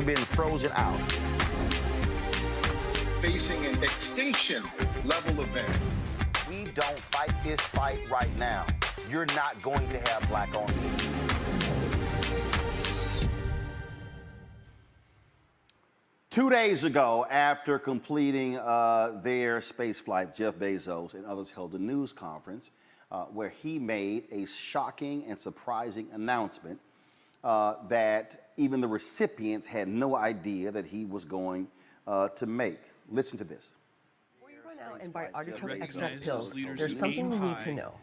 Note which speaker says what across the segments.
Speaker 1: been frozen out.
Speaker 2: Facing an extinction level event.
Speaker 1: We don't fight this fight right now, you're not going to have black-owned businesses. 2 days ago, after completing their space flight, Jeff Bezos and others held a news conference where he made a shocking and surprising announcement that even the recipients had no idea that he was going to make. Listen to this.
Speaker 3: Before you run out and buy artichoke extract pills, there's something you need to know.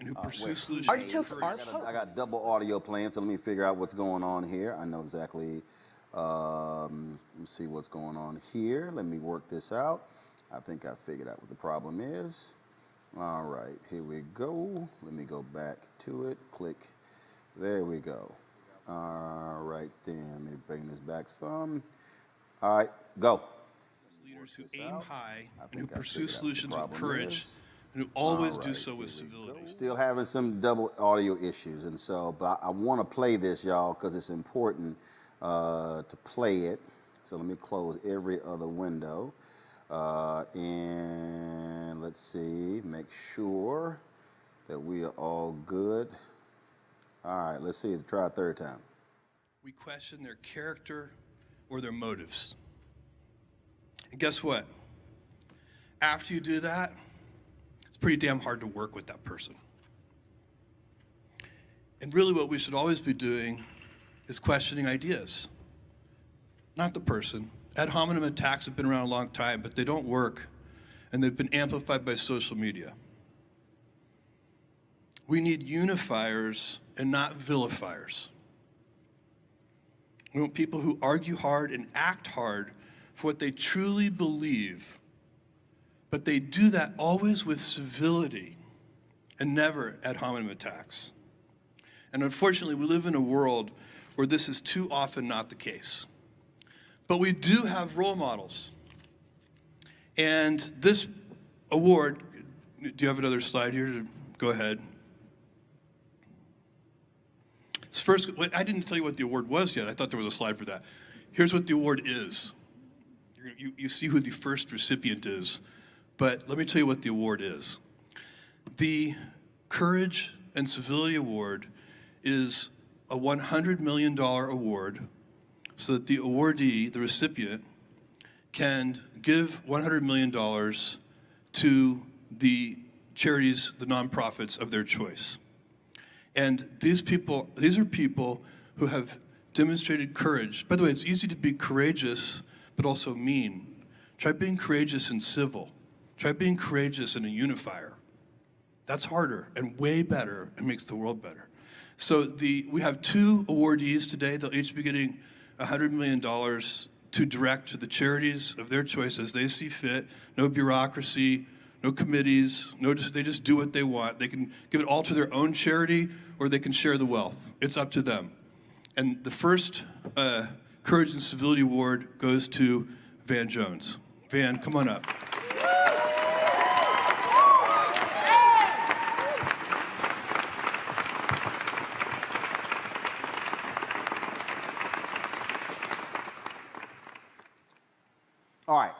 Speaker 3: Artichokes are
Speaker 1: I got double audio playing, so let me figure out what's going on here. I know exactly. Let me see what's going on here. Let me work this out. I think I figured out what the problem is. All right, here we go. Let me go back to it. Click. There we go. All right, then. Let me bring this back some. All right, go.
Speaker 4: Leaders who aim high and who pursue solutions with courage and who always do so with civility.
Speaker 1: Still having some double audio issues, and so, but I want to play this, y'all, because it's important to play it. So let me close every other window. And let's see, make sure that we are all good. All right, let's see, try a third time.
Speaker 4: We question their character or their motives. And guess what? After you do that, it's pretty damn hard to work with that person. And really what we should always be doing is questioning ideas, not the person. Ad hominem attacks have been around a long time, but they don't work, and they've been amplified by social media. We need unifiers and not vilifiers. We want people who argue hard and act hard for what they truly believe, but they do that always with civility and never ad hominem attacks. And unfortunately, we live in a world where this is too often not the case. But we do have role models. And this award, do you have another slide here? Go ahead. It's first, I didn't tell you what the award was yet. I thought there was a slide for that. Here's what the award is. You see who the first recipient is, but let me tell you what the award is. The Courage and Civility Award is a $100 million award so that the awardee, the recipient, can give $100 million to the charities, the nonprofits of their choice. And these are people who have demonstrated courage. By the way, it's easy to be courageous, but also mean. Try being courageous and civil. Try being courageous and a unifier. That's harder and way better and makes the world better. So we have two awardees today. They'll each be getting $100 million to direct to the charities of their choice as they see fit. No bureaucracy, no committees, they just do what they want. They can give it all to their own charity or they can share the wealth. It's up to them. And the first Courage and Civility Award goes to Van Jones. Van, come on up.
Speaker 1: All right.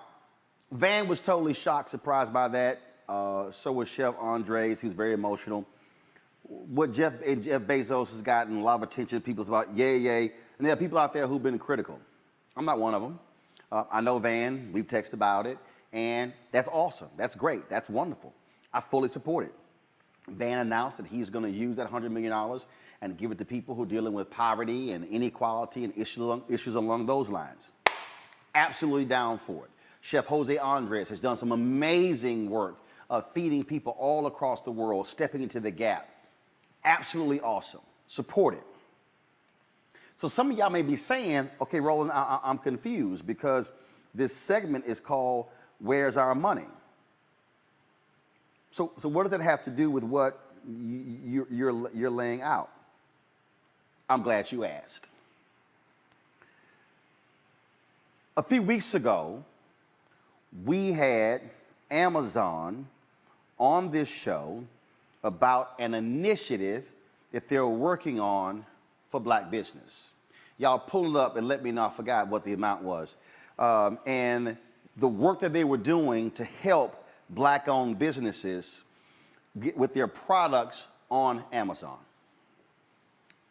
Speaker 1: Van was totally shocked, surprised by that. So was Chef Andres. He was very emotional. What Jeff Bezos has gotten a lot of attention. People's about yay. And there are people out there who've been critical. I'm not one of them. I know Van. We've texted about it. And that's awesome. That's great. That's wonderful. I fully support it. Van announced that he's going to use that $100 million and give it to people who are dealing with poverty and inequality and issues along those lines. Absolutely down for it. Chef Jose Andres has done some amazing work of feeding people all across the world, stepping into the gap. Absolutely awesome. Support it. So some of y'all may be saying, okay, Roland, I'm confused because this segment is called Where's Our Money? So what does that have to do with what you're laying out? I'm glad you asked. A few weeks ago, we had Amazon on this show about an initiative that they're working on for black business. Y'all pull it up and let me know. I forgot what the amount was. And the work that they were doing to help black-owned businesses get with their products on Amazon.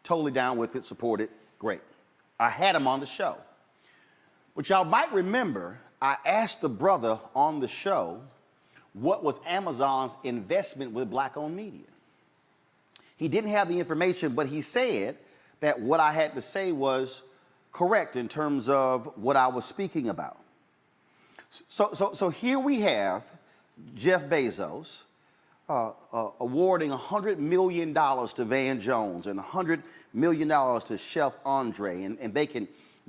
Speaker 1: Totally down with it, support it, great. I had him on the show. But y'all might remember, I asked the brother on the show what was Amazon's investment with black-owned media. He didn't have the information, but he said that what I had to say was correct in terms of what I was speaking about. So here we have Jeff Bezos awarding $100 million to Van Jones and $100 million to Chef Andre, and they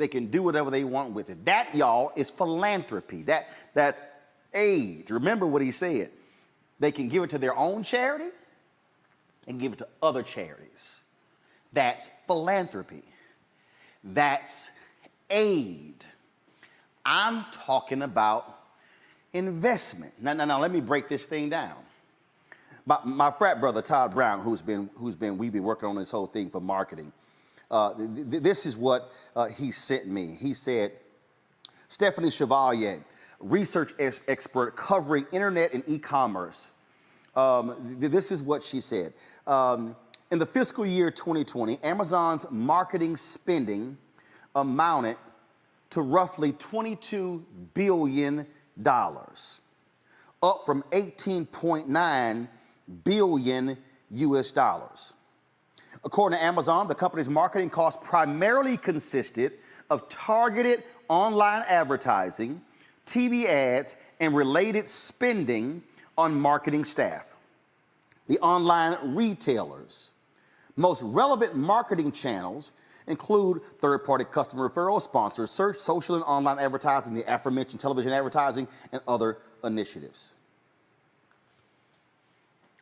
Speaker 1: can do whatever they want with it. That, y'all, is philanthropy. That's aid. Remember what he said. They can give it to their own charity and give it to other charities. That's philanthropy. That's aid. I'm talking about investment. Now, let me break this thing down. My frat brother, Todd Brown, we've been working on this whole thing for marketing. This is what he sent me. He said, Stephanie Chevalier, research expert covering internet and e-commerce. This is what she said. In the fiscal year 2020, Amazon's marketing spending amounted to roughly $22 billion, up from 18.9 billion US dollars. According to Amazon, the company's marketing costs primarily consisted of targeted online advertising, TV ads, and related spending on marketing staff. The online retailers' most relevant marketing channels include third-party customer referrals, sponsored search, social and online advertising, the aforementioned television advertising, and other initiatives.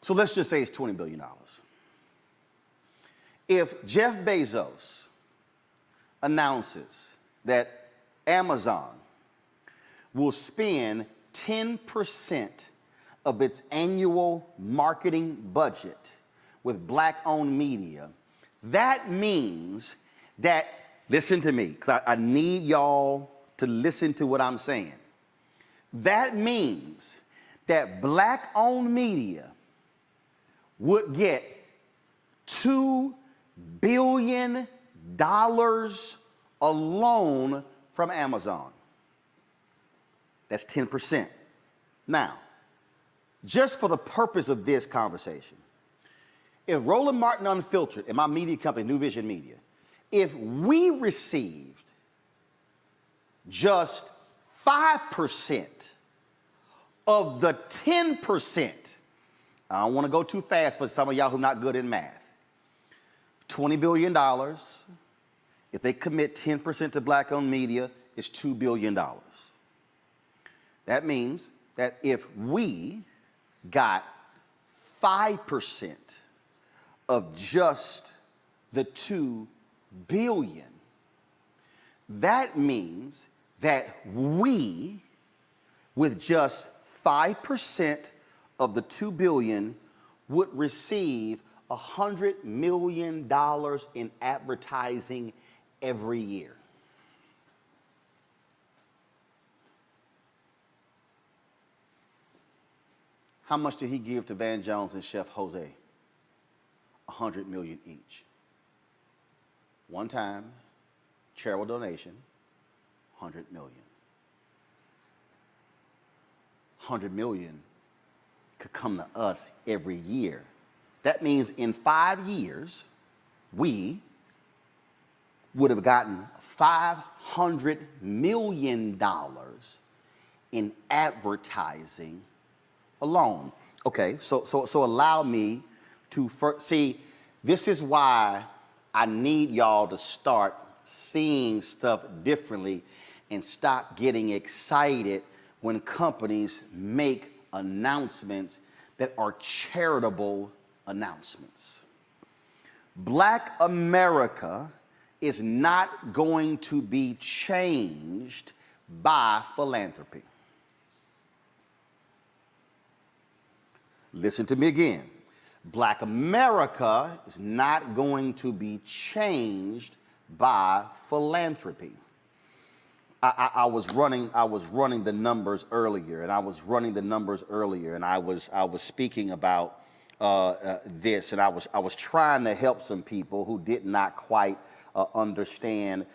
Speaker 1: So let's just say it's $20 billion. If Jeff Bezos announces that Amazon will spend 10% of its annual marketing budget with black-owned media, that means that, listen to me, because I need y'all to listen to what I'm saying. That means that black-owned media would get $2 billion alone from Amazon. That's 10%. Now, just for the purpose of this conversation, if Roland Martin Unfiltered and my media company, New Vision Media, if we received just 5% of the 10%, I don't want to go too fast for some of y'all who are not good in math, $20 billion, if they commit 10% to black-owned media, it's $2 billion. That means that if we got 5% of just the $2 billion, that means that we, with just 5% of the $2 billion, would receive $100 million in advertising every year. How much did he give to Van Jones and Chef Jose? $100 million each. One time, charitable donation, $100 million. $100 million could come to us every year. That means in 5 years, we would have gotten $500 million in advertising alone. Okay, so allow me to see, this is why I need y'all to start seeing stuff differently and stop getting excited when companies make announcements that are charitable announcements. Black America is not going to be changed by philanthropy. Listen to me again. Black America is not going to be changed by philanthropy. I was running the numbers earlier, and I was speaking about this, and I was trying to help some people who did not quite understand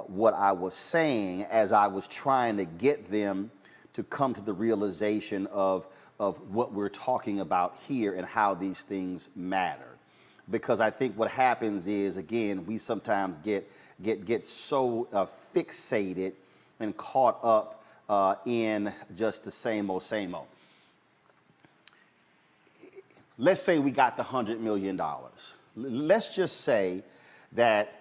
Speaker 1: what I was saying, as I was trying to get them to come to the realization of what we're talking about here and how these things matter. Because I think what happens is, again, we sometimes get so fixated and caught up in just the same old, same old. Let's say we got the $100 million. Let's just say that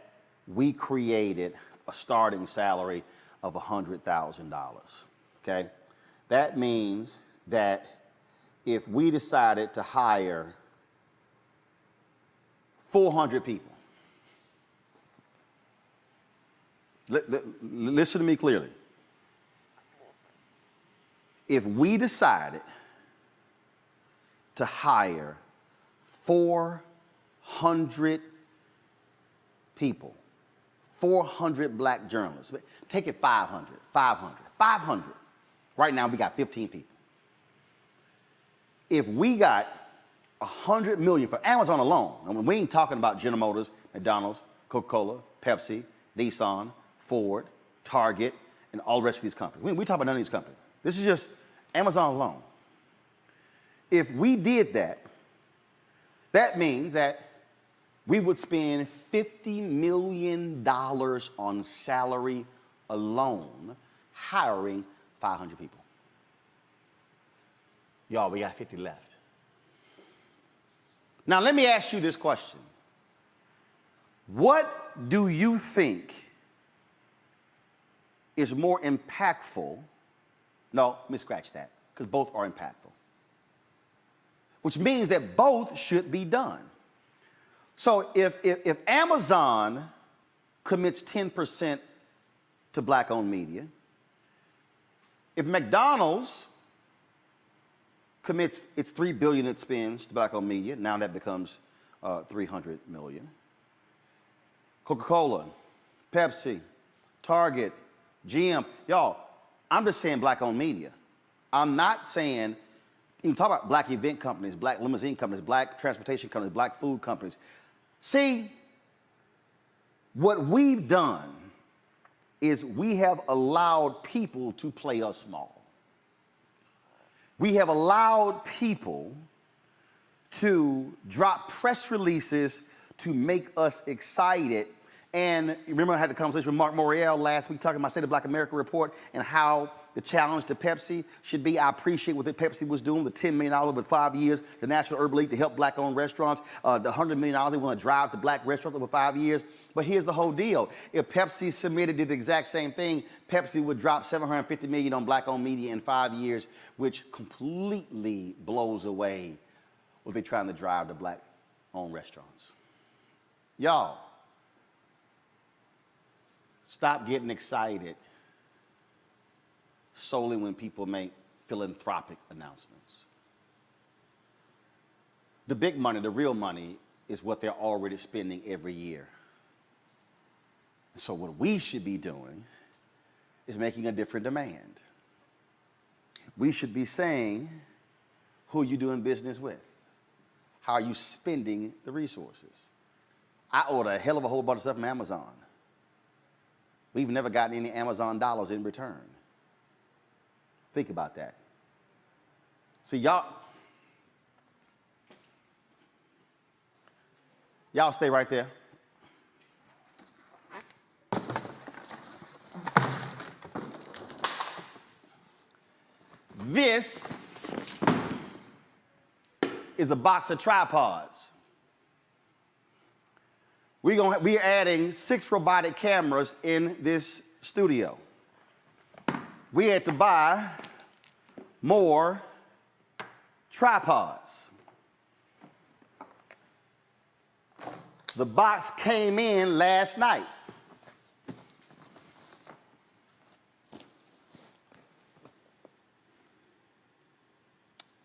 Speaker 1: we created a starting salary of $100,000, okay? That means that if we decided to hire 400 people, listen to me clearly. If we decided to hire 400 people, 400 black journalists, take it 500. Right now we got 15 people. If we got 100 million for Amazon alone, I mean, we ain't talking about General Motors, McDonald's, Coca-Cola, Pepsi, Nissan, Ford, Target, and all the rest of these companies. We talk about none of these companies. This is just Amazon alone. If we did that, that means that we would spend $50 million on salary alone, hiring 500 people. Y'all, we got 50 left. Now, let me ask you this question. What do you think is more impactful? No, let me scratch that, because both are impactful. Which means that both should be done. So if Amazon commits 10% to black-owned media, if McDonald's commits its $3 billion it spends to black-owned media, now that becomes $300 million. Coca-Cola, Pepsi, Target, GM, y'all, I'm just saying black-owned media. I'm not saying, you can talk about black event companies, black limousine companies, black transportation companies, black food companies. See, what we've done is we have allowed people to play us small. We have allowed people to drop press releases to make us excited. And remember I had the conversation with Mark Morial last week talking about State of Black America report and how the challenge to Pepsi should be. I appreciate what the Pepsi was doing, the $10 million over 5 years, the National Urban League to help black-owned restaurants, the $100 million they want to drive to black restaurants over 5 years. But here's the whole deal. If Pepsi submitted did the exact same thing, Pepsi would drop $750 million on black-owned media in 5 years, which completely blows away what they're trying to drive to black-owned restaurants. Y'all, stop getting excited solely when people make philanthropic announcements. The big money, the real money, is what they're already spending every year. So what we should be doing is making a different demand. We should be saying, who are you doing business with? How are you spending the resources? I order a hell of a whole bunch of stuff from Amazon. We've never gotten any Amazon dollars in return. Think about that. See, y'all stay right there. This is a box of tripods. We're adding 6 robotic cameras in this studio. We had to buy more tripods. The box came in last night.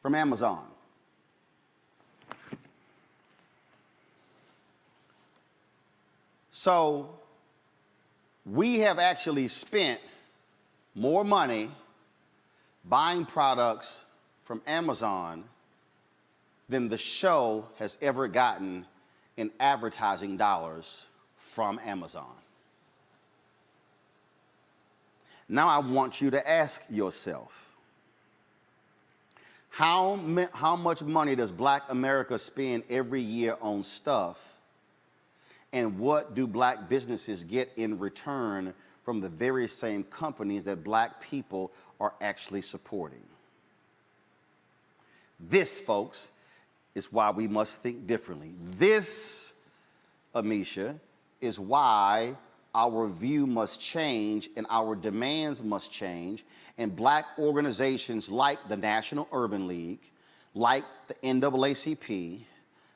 Speaker 1: From Amazon. So we have actually spent more money buying products from Amazon than the show has ever gotten in advertising dollars from Amazon. Now I want you to ask yourself, how much money does Black America spend every year on stuff, and what do Black businesses get in return from the very same companies that Black people are actually supporting? This, folks, is why we must think differently. This, Amisha, is why our view must change and our demands must change, and Black organizations like the National Urban League, like the NAACP,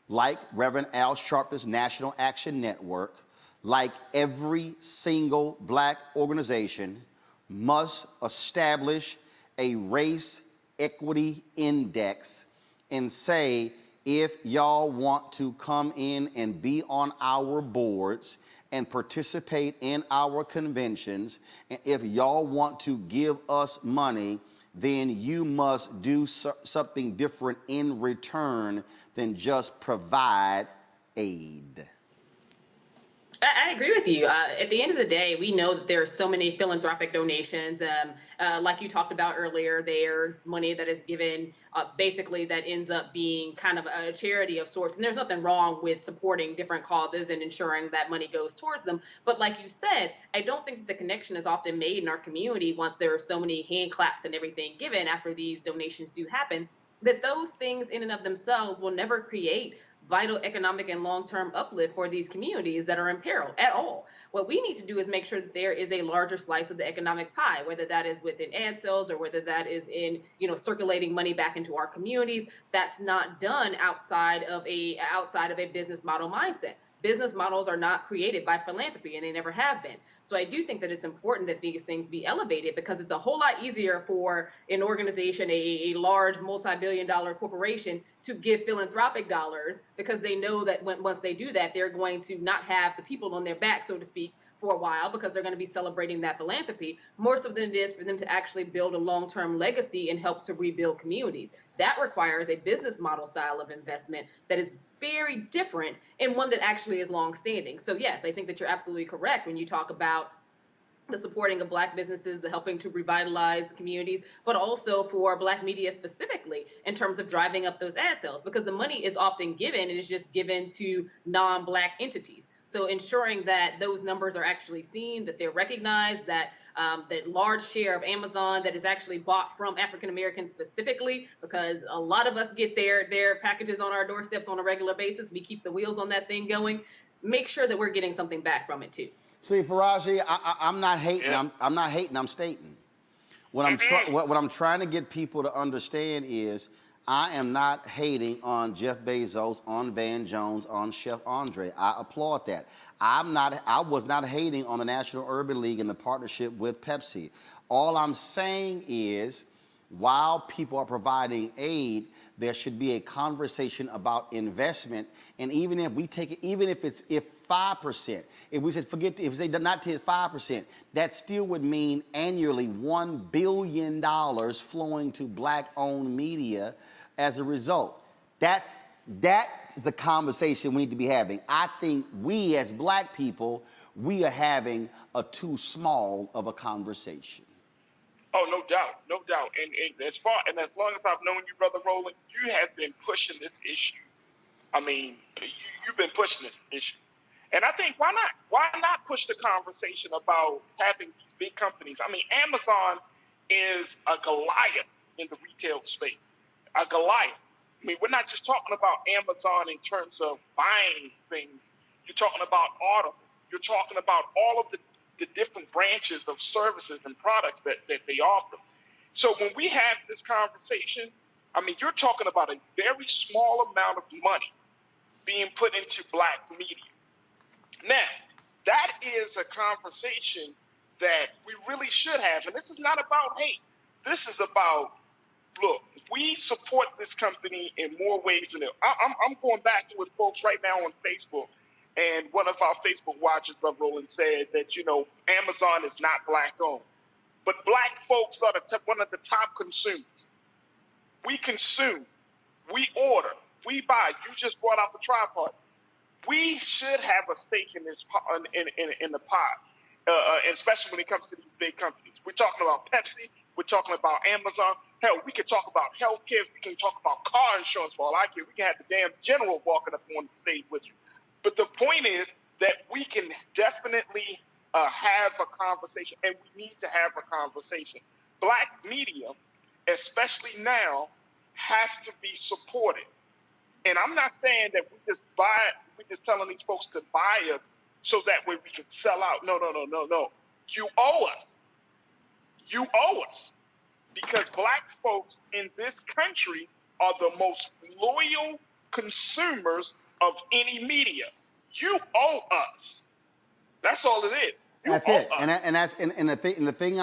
Speaker 1: like Reverend Al Sharpton's National Action Network, like every single Black organization, must establish a race equity index and say, if y'all want to come in and be on our boards and participate in our conventions, and if y'all want to give us money, then you must do something different in return than just provide aid.
Speaker 5: I agree with you. At the end of the day, we know that there are so many philanthropic donations. Like you talked about earlier, there's money that is given basically that ends up being kind of a charity of sorts. And there's nothing wrong with supporting different causes and ensuring that money goes towards them. But like you said, I don't think the connection is often made in our community once there are so many hand claps and everything given after these donations do happen, that those things in and of themselves will never create vital economic and long-term uplift for these communities that are in peril at all. What we need to do is make sure that there is a larger slice of the economic pie, whether that is within ad sales or whether that is in, circulating money back into our communities. That's not done outside of a business model mindset. Business models are not created by philanthropy, and they never have been. So I do think that it's important that these things be elevated, because it's a whole lot easier for an organization, a large multi-billion-dollar corporation, to give philanthropic dollars, because they know that once they do that, they're going to not have the people on their back, so to speak, for a while, because they're going to be celebrating that philanthropy, more so than it is for them to actually build a long-term legacy and help to rebuild communities. That requires a business model style of investment that is very different, and one that actually is long-standing. So yes, I think that you're absolutely correct when you talk about the supporting of Black businesses, the helping to revitalize the communities, but also for Black media specifically in terms of driving up those ad sales, because the money is often given, and it's just given to non-Black entities. So ensuring that those numbers are actually seen, that they're recognized, that that large share of Amazon that is actually bought from African Americans specifically, because a lot of us get their packages on our doorsteps on a regular basis. We keep the wheels on that thing going. Make sure that we're getting something back from it too.
Speaker 1: See, Faraji, I'm not hating. Yeah. I'm not hating. I'm stating. What I'm trying to get people to understand is, I am not hating on Jeff Bezos, on Van Jones, on Chef Andre. I applaud that. I was not hating on the National Urban League and the partnership with Pepsi. All I'm saying is, while people are providing aid, there should be a conversation about investment. And even if we take it, even if it's 5%, if we said if they did not take 5%, that still would mean annually $1 billion flowing to Black-owned media as a result. That's the conversation we need to be having. I think we as Black people, we are having a too small of a conversation.
Speaker 6: Oh, no doubt, no doubt. And as long as I've known you, Brother Roland, you have been pushing this issue. I mean, you've been pushing this issue. And I think, why not push the conversation about having these big companies? I mean, Amazon is a Goliath in the retail space, a Goliath. I mean, we're not just talking about Amazon in terms of buying things. You're talking about Audible. You're talking about all of the different branches of services and products that they offer. So when we have this conversation, I mean, you're talking about a very small amount of money being put into Black media. Now, that is a conversation that we really should have. And this is not about hate. This is about, look, we support this company in more ways than it. I'm going back to with folks right now on Facebook And one of our Facebook watchers, Brother Roland, said that, you know, Amazon is not black owned. But black folks are one of the top consumers. We consume, we order, we buy. You just brought out the tripod. We should have a stake in this in the pot, especially when it comes to these big companies. We're talking about Pepsi. We're talking about Amazon. Hell, we can talk about healthcare. We can talk about car insurance for all I care. We can have the damn general walking up on the stage with you. But the point is that we can definitely have a conversation, and we need to have a conversation. Black media, especially now, has to be supported. And I'm not saying that we're just telling these folks to buy us so that way we can sell out. No. You owe us. You owe us. Because black folks in this country are the most loyal consumers of any media. You owe us. That's all it is.
Speaker 1: That's it. And the thing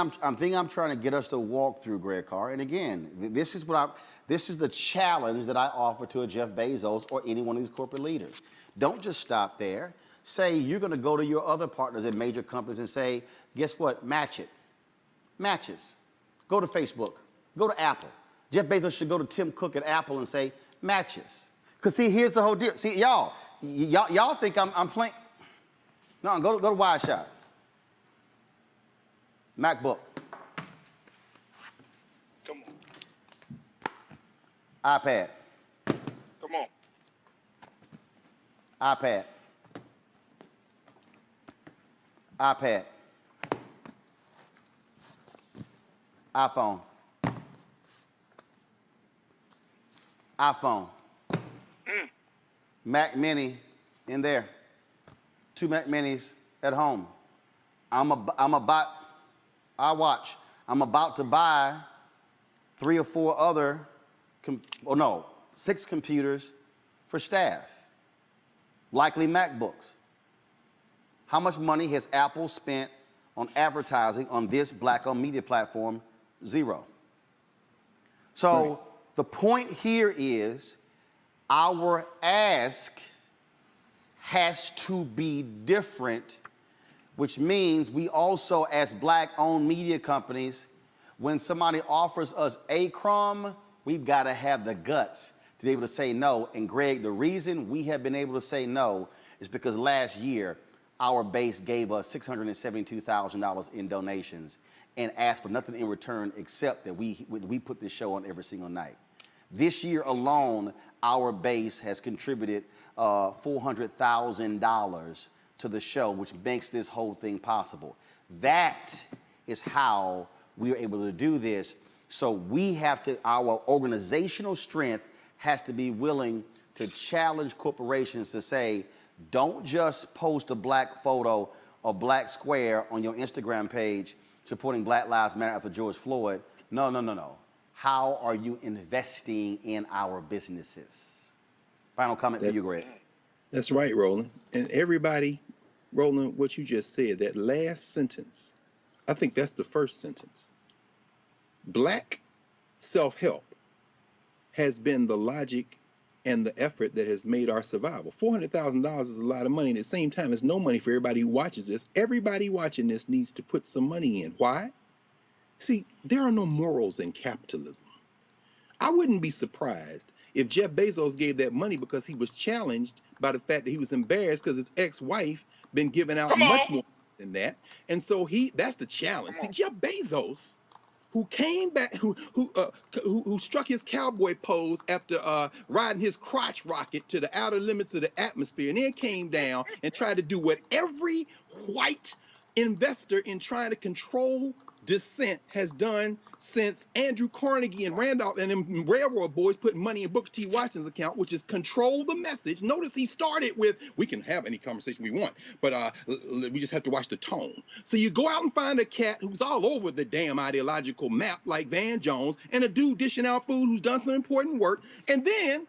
Speaker 1: I'm trying to get us to walk through, Greg Carr. And again, this is the challenge that I offer to a Jeff Bezos or any one of these corporate leaders. Don't just stop there. Say you're going to go to your other partners at major companies and say, guess what? Match it. Matches. Go to Facebook. Go to Apple. Jeff Bezos should go to Tim Cook at Apple and say, matches. Because see, here's the whole deal. See, y'all think I'm playing. No, go to Wide Shot. MacBook.
Speaker 6: Come on.
Speaker 1: iPad.
Speaker 6: Come on.
Speaker 1: iPad. iPad. iPhone. iPhone. Mac Mini in there. 2 Mac Minis at home. I'm about to buy 3 or 4 other, 6 computers for staff. Likely MacBooks. How much money has Apple spent on advertising on this black-owned media platform? 0. So the point here is our ask has to be different, which means we also, as black-owned media companies, when somebody offers us a crumb, we've got to have the guts to be able to say no. And Greg, the reason we have been able to say no is because last year, our base gave us $672,000 in donations and asked for nothing in return except that we put this show on every single night. This year alone, our base has contributed $400,000 to the show, which makes this whole thing possible. That is how we are able to do this. So we have to, our organizational strength has to be willing to challenge corporations to say, don't just post a black photo or black square on your Instagram page supporting Black Lives Matter after George Floyd. No. How are you investing in our businesses? Final comment for you, Greg.
Speaker 7: That's right, Roland. And everybody, Roland, what you just said, that last sentence, I think that's the first sentence. Black self-help has been the logic and the effort that has made our survival. $400,000 is a lot of money. And at the same time, it's no money for everybody who watches this. Everybody watching this needs to put some money in. Why? See, there are no morals in capitalism. I wouldn't be surprised if Jeff Bezos gave that money because he was challenged by the fact that he was embarrassed because his ex-wife been giving out much more than that. And so that's the challenge. See, Jeff Bezos, who came back, who struck his cowboy pose after riding his crotch rocket to the outer limits of the atmosphere, and then came down and tried to do what every white investor in trying to control dissent has done since Andrew Carnegie and Randolph and them railroad boys put money in Booker T. Watson's account, which is control the message. Notice he started with, we can have any conversation we want, but we just have to watch the tone. So you go out and find a cat who's all over the damn ideological map like Van Jones, and a dude dishing out food who's done some important work, and then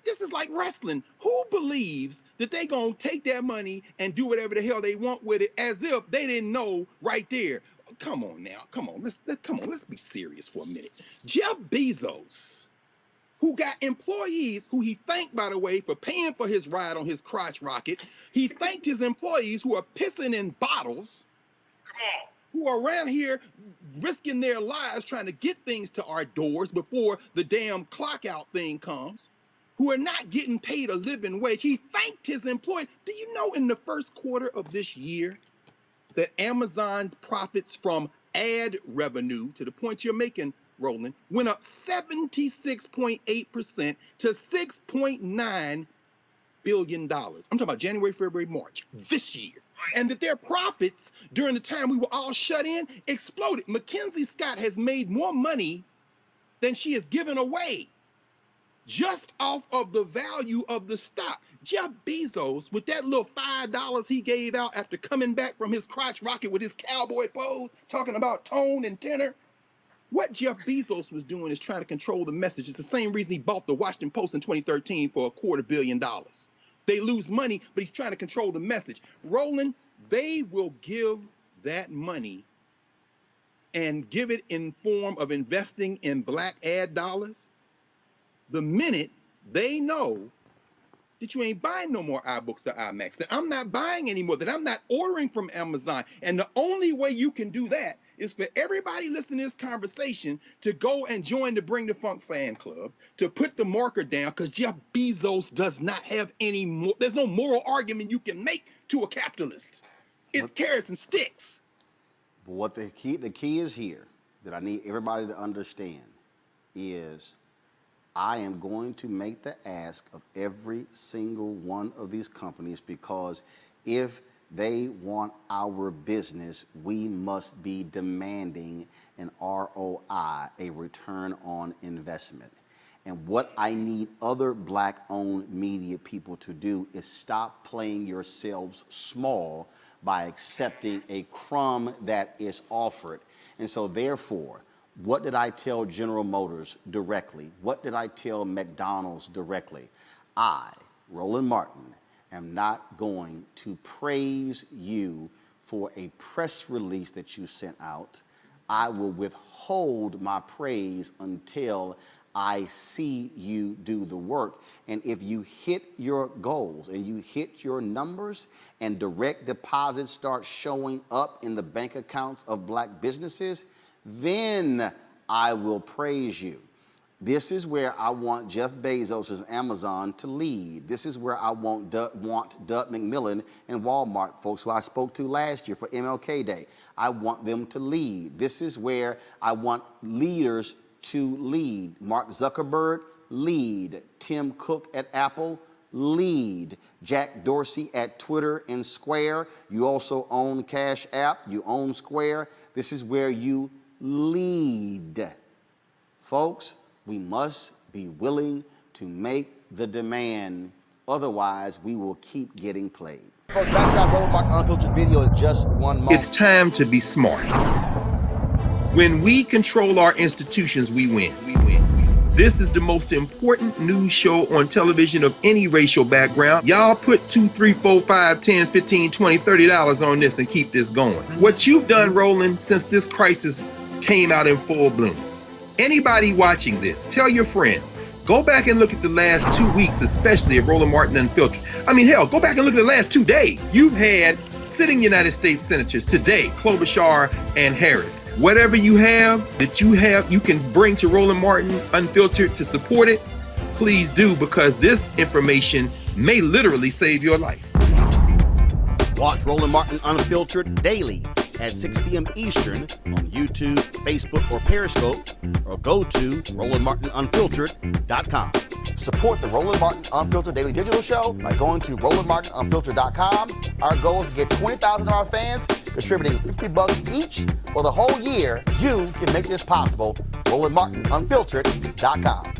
Speaker 7: this is like wrestling. Who believes that they gonna take their money and do whatever the hell they want with it as if they didn't know right there? Come on now, come on, let's be serious for a minute. Jeff Bezos, who got employees who he thanked, by the way, for paying for his ride on his crotch rocket. He thanked his employees who are pissing in bottles, who are around here risking their lives trying to get things to our doors before the damn clock out thing comes, who are not getting paid a living wage. He thanked his employees. Do you know in the first quarter of this year that Amazon's profits from ad revenue, to the point you're making, Roland, went up 76.8% to $6.9 billion. I'm talking about January, February, March this year. And that their profits during the time we were all shut in exploded. Mackenzie Scott has made more money than she has given away just off of the value of the stock. Jeff Bezos, with that little $5 he gave out after coming back from his crotch rocket with his cowboy pose, talking about tone and tenor, what Jeff Bezos was doing is trying to control the message. It's the same reason he bought the Washington Post in 2013 for $250 million. They lose money, but he's trying to control the message. Roland, they will give that money and give it in form of investing in black ad dollars the minute they know that you ain't buying no more iBooks or iMacs, that I'm not buying anymore, that I'm not ordering from Amazon. And the only way you can do that is for everybody listening to this conversation to go and join the Bring the Funk fan club, to put the marker down, because Jeff Bezos does not have any more, there's no moral argument you can make to a capitalist. It's carrots and sticks.
Speaker 1: But what the key is here that I need everybody to understand is I am going to make the ask of every single one of these companies, because if they want our business, we must be demanding an ROI, a return on investment. And what I need other black-owned media people to do is stop playing yourselves small by accepting a crumb that is offered. And so therefore, what did I tell General Motors directly? What did I tell McDonald's directly? I, Roland Martin, am not going to praise you for a press release that you sent out. I will withhold my praise until I see you do the work. And if you hit your goals and you hit your numbers and direct deposits start showing up in the bank accounts of black businesses, then I will praise you. This is where I want Jeff Bezos' Amazon to lead. This is where I want Doug McMillon and Walmart, folks who I spoke to last year for MLK Day. I want them to lead. This is where I want leaders to lead. Mark Zuckerberg, lead. Tim Cook at Apple, lead. Jack Dorsey at Twitter and Square. You also own Cash App. You own Square. This is where you lead. Folks, we must be willing to make the demand. Otherwise, we will keep getting played. Folks, back to that Roland Martin Unfiltered video in just 1 moment.
Speaker 7: It's time to be smart. When we control our institutions, we win. This is the most important news show on television of any racial background. Y'all put $2, $3, $4, $5, $10, $15, $20, $30 on this and keep this going. What you've done, Roland, since this crisis came out in full bloom. Anybody watching this, tell your friends, go back and look at the last 2 weeks, especially of Roland Martin Unfiltered. I mean, hell, go back and look at the last 2 days. You've had sitting United States senators today, Klobuchar and Harris. Whatever you have that you can bring to Roland Martin Unfiltered to support it, please do, because this information may literally save your life.
Speaker 1: Watch Roland Martin Unfiltered daily at 6 p.m. Eastern on YouTube, Facebook, or Periscope, or go to RolandMartinUnfiltered.com. Support the Roland Martin Unfiltered Daily Digital Show by going to RolandMartinUnfiltered.com. Our goal is to get 20,000 of our fans contributing $50 each for the whole year. You can make this possible. RolandMartinUnfiltered.com.